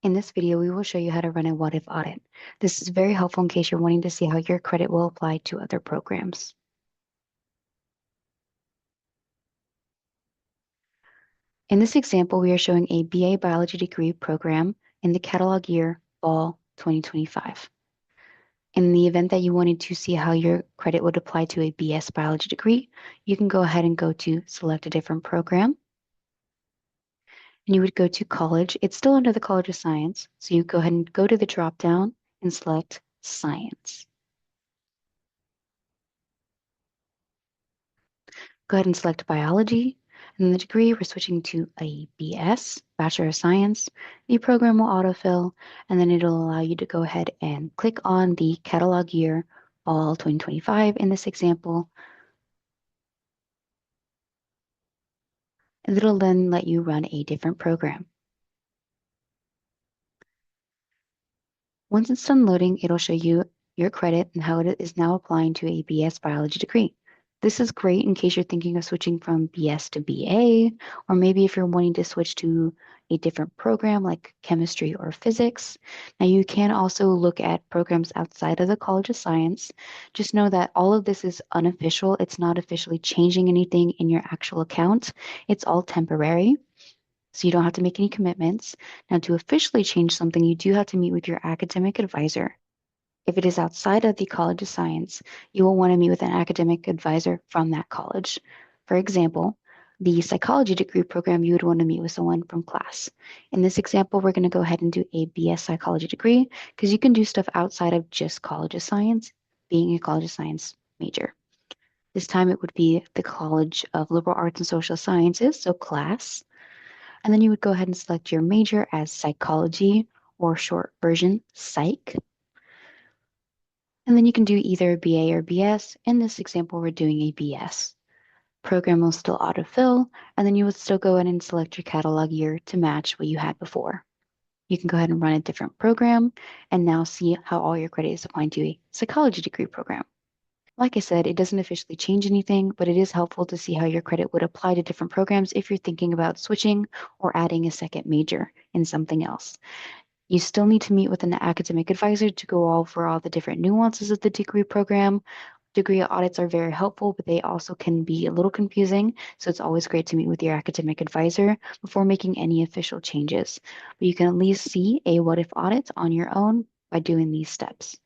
In this video, we will show you how to run a what-if audit. This is very helpful in case you're wanting to see how your credit will apply to other programs. In this example, we are showing a BA Biology degree program in the catalog year Fall 2025. In the event that you wanted to see how your credit would apply to a BS Biology degree, you can go ahead and go to select a different program. And you would go to college. It's still under the College of Science. So you go ahead and go to the drop down and select Science. Go ahead and select biology. And the degree, we're switching to a BS, Bachelor of Science. The program will autofill, and then it'll allow you to go ahead and click on the catalog year, fall 2025 in this example. And it'll then let you run a different program. Once it's done loading, it'll show you your credit and how it is now applying to a BS biology degree. This is great in case you're thinking of switching from BS to BA, or maybe if you're wanting to switch to a different program like chemistry or physics. Now, you can also look at programs outside of the College of Science. Just know that all of this is unofficial. It's not officially changing anything in your actual account. It's all temporary. So you don't have to make any commitments. Now, to officially change something, you do have to meet with your academic advisor. If it is outside of the College of Science, you will want to meet with an academic advisor from that college. For example, the psychology degree program, you would want to meet with someone from class. In this example, we're going to go ahead and do a BS psychology degree because you can do stuff outside of just College of Science, being a College of Science major. This time it would be the College of Liberal Arts and Social Sciences, so class. And then you would go ahead and select your major as psychology or short version, psych. And then you can do either BA or BS. In this example, we're doing a BS. Program will still autofill, and then you would still go in and select your catalog year to match what you had before. You can go ahead and run a different program and now see how all your credit is applying to a psychology degree program. Like I said, it doesn't officially change anything, but it is helpful to see how your credit would apply to different programs if you're thinking about switching or adding a second major in something else. You still need to meet with an academic advisor to go over all the different nuances of the degree program. Degree audits are very helpful, but they also can be a little confusing. So it's always great to meet with your academic advisor before making any official changes. But you can at least see a what if audit on your own by doing these steps.